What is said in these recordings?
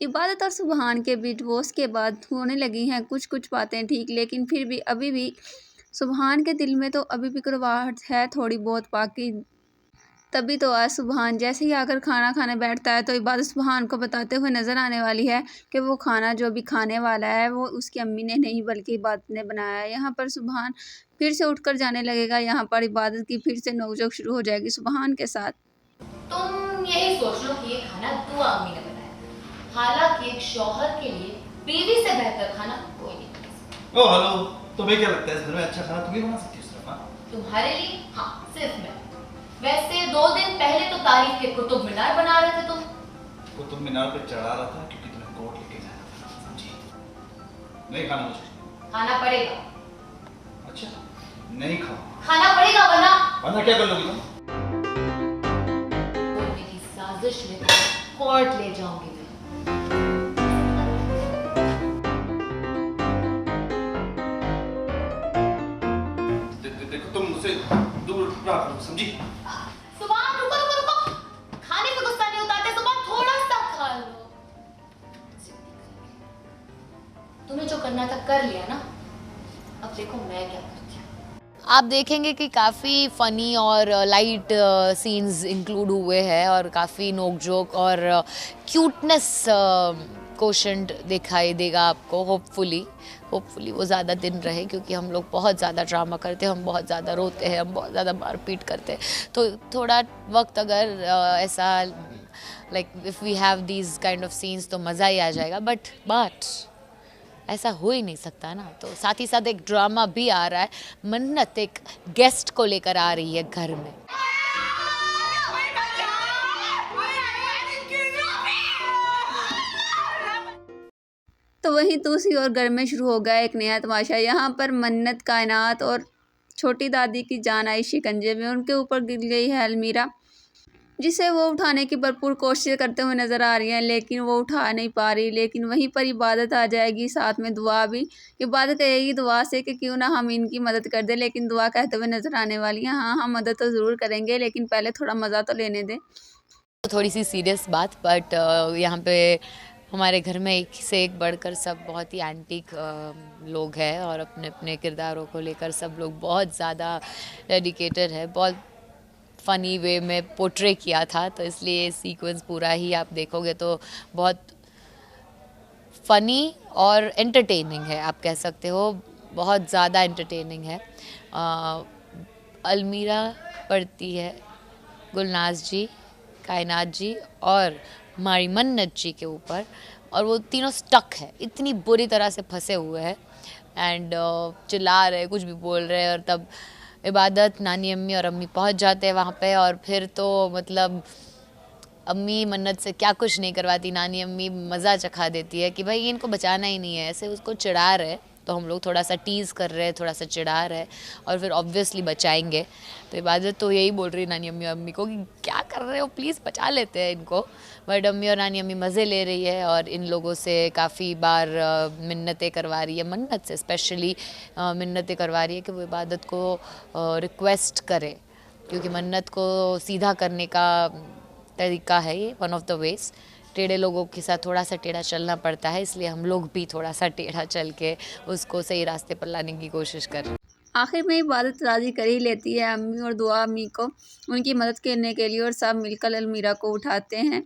इबादत और सुबहान के बीच डिवोर्स के बाद होने लगी हैं कुछ कुछ बातें ठीक, लेकिन फिर भी अभी भी सुबहान के दिल में तो अभी भी कड़वाहट है थोड़ी बहुत बाकी। तभी तो आज सुबहान जैसे ही आकर खाना खाने बैठता है तो इबादत सुबहान को बताते हुए नज़र आने वाली है कि वो खाना जो भी खाने वाला है वो उसकी अम्मी ने नहीं बल्कि इबादत ने बनाया है। यहाँ पर सुबहान फिर से उठकर जाने लगेगा। यहाँ पर इबादत की फिर से नोकझोंक शुरू हो जाएगी सुबहान के साथ। तुम यही सोच लो कि ये खाना दुआ अम्मी ने बनाया, हालांकि एक शौहर के लिए बीवी से बेहतर खाना कोई नहीं बना सकता। ओ हेलो, तुम्हें क्या लगता है इस घर में अच्छा खाना तुम ही बना सकती हो सिर्फ? हाँ, तुम्हारे लिए? हाँ, सिर्फ मैं। वैसे 2 दिन पहले तो तारीफ के कुतुब मीनार बना रहे थे तुम। कुतुब मीनार पे चढ़ा रहा था क्योंकि तुम्हें कोर्ट लेके जाना था, समझी? नहीं खाना मुझे। खाना पड़ेगा। अच्छा, नहीं खाओ। खाना पड़ेगा वरना क्या कर लोगी तुम? मेरी साजिश में कोर्ट ले जाऊंगी मैं। देखो तुम मुझसे दूर रहा करो, समझी? सुभान रुको रुको रुको, खाने पे गुस्सा नहीं उतारते सुभान, थोड़ा सा खा लो। तुम्हें जो करना था कर लिया ना, अब देखो मैं क्या करती हूँ। आप देखेंगे कि काफ़ी फ़नी और लाइट सीन्स इंक्लूड हुए हैं और काफ़ी नोक-झोंक और क्यूटनेस कोशेंट दिखाई देगा आपको। होपफुली वो ज़्यादा दिन रहे, क्योंकि हम लोग बहुत ज़्यादा ड्रामा करते हैं, हम बहुत ज़्यादा रोते हैं, हम बहुत ज़्यादा मारपीट करते हैं। तो थोड़ा वक्त अगर ऐसा like if we have these kind of scenes तो मज़ा ही आ जाएगा। बट ऐसा हो ही नहीं सकता ना। तो साथ ही साथ एक ड्रामा भी आ रहा है। मन्नत एक गेस्ट को लेकर आ रही है घर में। तो वहीं दूसरी ओर घर में शुरू हो गया एक नया तमाशा। यहाँ पर मन्नत, कायनात और छोटी दादी की जान आई शिकंजे में। उनके ऊपर गिर गई है अलमीरा, जिसे वो उठाने की भरपूर कोशिश करते हुए नज़र आ रही हैं, लेकिन वो उठा नहीं पा रही। लेकिन वहीं पर इबादत आ जाएगी, साथ में दुआ भी। इबादत कहेगी दुआ से कि क्यों ना हम इनकी मदद कर दें, लेकिन दुआ कहते हुए नज़र आने वाली है, हाँ हम मदद तो ज़रूर करेंगे, लेकिन पहले थोड़ा मज़ा तो लेने दें। थोड़ी सी सीरियस बात, बट यहाँ पे हमारे घर में एक से एक बढ़कर सब बहुत ही एंटीक लोग हैं और अपने अपने किरदारों को लेकर सब लोग बहुत ज़्यादा डेडिकेटेड है। बहुत फ़नी वे में पोर्ट्रे किया था, तो इसलिए सीक्वेंस पूरा ही आप देखोगे तो बहुत फ़नी और एंटरटेनिंग है, आप कह सकते हो। बहुत ज़्यादा एंटरटेनिंग है। अलमीरा पड़ती है गुलनाज जी, कायनात जी और हमारी मन्नत जी के ऊपर, और वो तीनों स्टक है, इतनी बुरी तरह से फंसे हुए हैं एंड चिल्ला रहे, कुछ भी बोल रहे हैं। और तब इबादत, नानी अम्मी और अम्मी पहुंच जाते हैं वहाँ पे, और फिर तो मतलब अम्मी मन्नत से क्या कुछ नहीं करवाती, नानी अम्मी मज़ा चखा देती है कि भाई इनको बचाना ही नहीं है, ऐसे उसको चिढ़ा रहे। तो हम लोग थोड़ा सा टीज़ कर रहे हैं, थोड़ा सा चिढ़ा रहे, और फिर ऑब्वियसली बचाएंगे। तो इबादत तो यही बोल रही है नानी अम्मी और अम्मी को कि क्या कर रहे हो, प्लीज़ बचा लेते हैं इनको। बट अम्मी और नानी अम्मी मज़े ले रही है और इन लोगों से काफ़ी बार मिन्नतें करवा रही है, मन्नत से स्पेशली मिन्नतें करवा रही है कि वो इबादत को रिक्वेस्ट करे, क्योंकि मन्नत को सीधा करने का तरीका है ये, वन ऑफ द वेज। टेढ़े लोगों के साथ थोड़ा सा टेढ़ा चलना पड़ता है, इसलिए हम लोग भी थोड़ा सा टेढ़ा चल के उसको सही रास्ते पर लाने की कोशिश कर रहे हैं। आखिर में इबादत राज़ी कर ही लेती है अम्मी और दुआ अम्मी को उनकी मदद करने के लिए, और सब मिलकर अलमीरा को उठाते हैं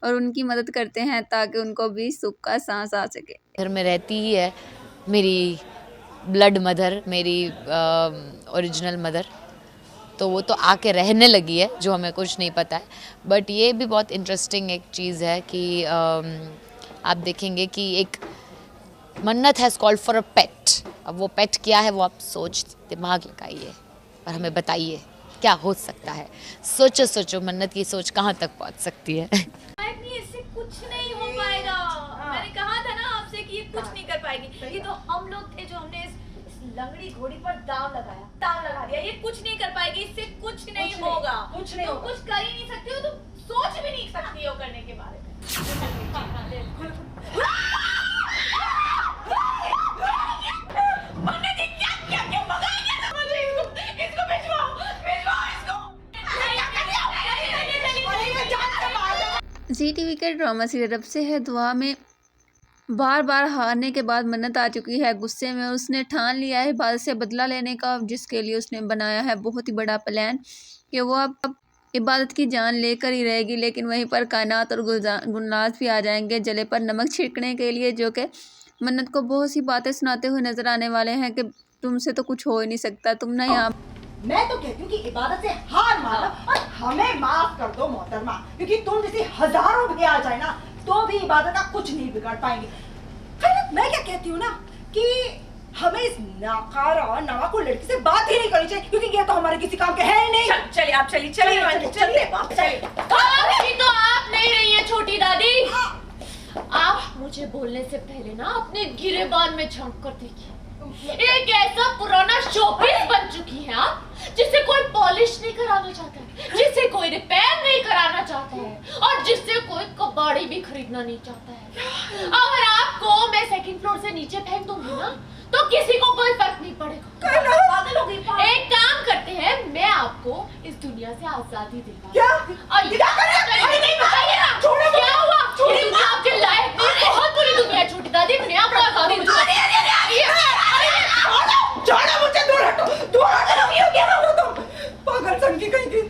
और उनकी मदद करते हैं ताकि उनको भी सुख का सांस आ सके। घर में रहती ही है मेरी ब्लड मदर, मेरी ओरिजिनल मदर, तो वो तो आके रहने लगी है, जो हमें कुछ नहीं पता है। बट ये भी बहुत इंटरेस्टिंग एक चीज़ है कि आप देखेंगे कि एक मन्नत हैज़ कॉल्ड फॉर अ पेट। अब वो पेट क्या है वो आप सोच दिमाग लगाइए और हमें बताइए क्या हो सकता है। सोचो मन्नत की सोच कहाँ तक पहुँच सकती है। इससे कुछ नहीं हो पाएगा। मैंने कहा था ना आपसे कि ये कुछ नहीं कर पाएगी। ये तो हम लोग थे जो हमने इस लंगड़ी घोड़ी पर दाव लगा दिया। ये कुछ नहीं कर पाएगी, इससे कुछ नहीं होगा। कुछ नहीं होगा। कुछ कर ही नहीं सकती हो, तुम सोच भी नहीं सकती हो करने के बारे में। जी टीवी के ड्रामा सीरियल रब से है दुआ में बार बार हारने के बाद मन्नत आ चुकी है गुस्से में। उसने ठान लिया है इबादत से बदला लेने का, जिसके लिए उसने बनाया है बहुत ही बड़ा प्लान कि वो अब इबादत की जान लेकर ही रहेगी। लेकिन वहीं पर कायनात और गुलनाज भी आ जाएंगे जले पर नमक छिड़कने के लिए, जो कि मन्नत को बहुत सी बातें सुनाते हुए नजर आने वाले हैं कि तुमसे तो कुछ हो ही नहीं सकता, तुम ना यहाँ। मैं तो कहती हूँ कि इबादत से हार मानो और हमें माफ कर दो मोहतरमा, क्योंकि तुम जैसे हजारों भी आ जाए ना तो भी इबादत का कुछ नहीं बिगाड़ पाएंगे। खैर मैं क्या कहती हूँ ना कि हमें इस नाकारा नवाकुल लड़की से बात ही नहीं करनी चाहिए, क्योंकि ये तो हमारे किसी काम के है ही नहीं। चलिए आप चलिए चलिए तो आप नहीं रही हैं छोटी दादी। आप मुझे बोलने से पहले ना अपने गिरेबान में झांक कर देखिए। एक ऐसा पुराना शोपीस बन चुकी है आप, जिसे कोई पॉलिश नहीं कराना चाहता है, जिसे कोई रिपेयर नहीं कराना चाहता है और जिससे कोई कबाड़ी भी खरीदना नहीं चाहता है। अगर आपको मैं सेकंड फ्लोर से नीचे फेंक दूंगी ना तो किसी को कोई फर्क नहीं पड़ेगा। पागल हो गई। एक काम करते हैं, मैं आपको इस दुनिया से आजादी दिलवा। क्या? नहीं बताइए ना क्या हुआ? ये दुनिया आपके लायक नहीं, बहुत बुरी दुनिया है छोटी दादी। मैं आपको आजादी छोड़ो मुझे, दूर हटो, दूर हटो। क्या हो तुम पागल सन की कहीं की।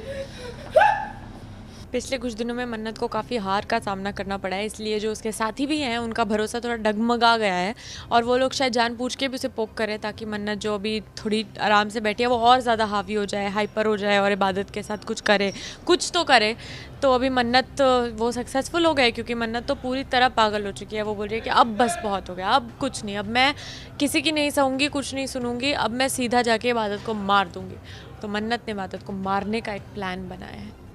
पिछले कुछ दिनों में मन्नत को काफ़ी हार का सामना करना पड़ा है, इसलिए जो उसके साथी भी हैं उनका भरोसा थोड़ा डगमगा गया है और वो लोग शायद जानबूझ के भी उसे पोक करें ताकि मन्नत जो अभी थोड़ी आराम से बैठी है वो और ज़्यादा हावी हो जाए, हाइपर हो जाए और इबादत के साथ कुछ करे, कुछ तो करे। तो अभी मन्नत वो सक्सेसफुल हो गए क्योंकि मन्नत तो पूरी तरह पागल हो चुकी है। वो बोल रही है कि अब बस बहुत हो गया, अब कुछ नहीं, अब मैं किसी की नहीं सहूँगी, कुछ नहीं सुनूंगी, अब मैं सीधा जाके इबादत को मार दूँगी। तो मन्नत ने इबादत को मारने का एक प्लान बनाया है।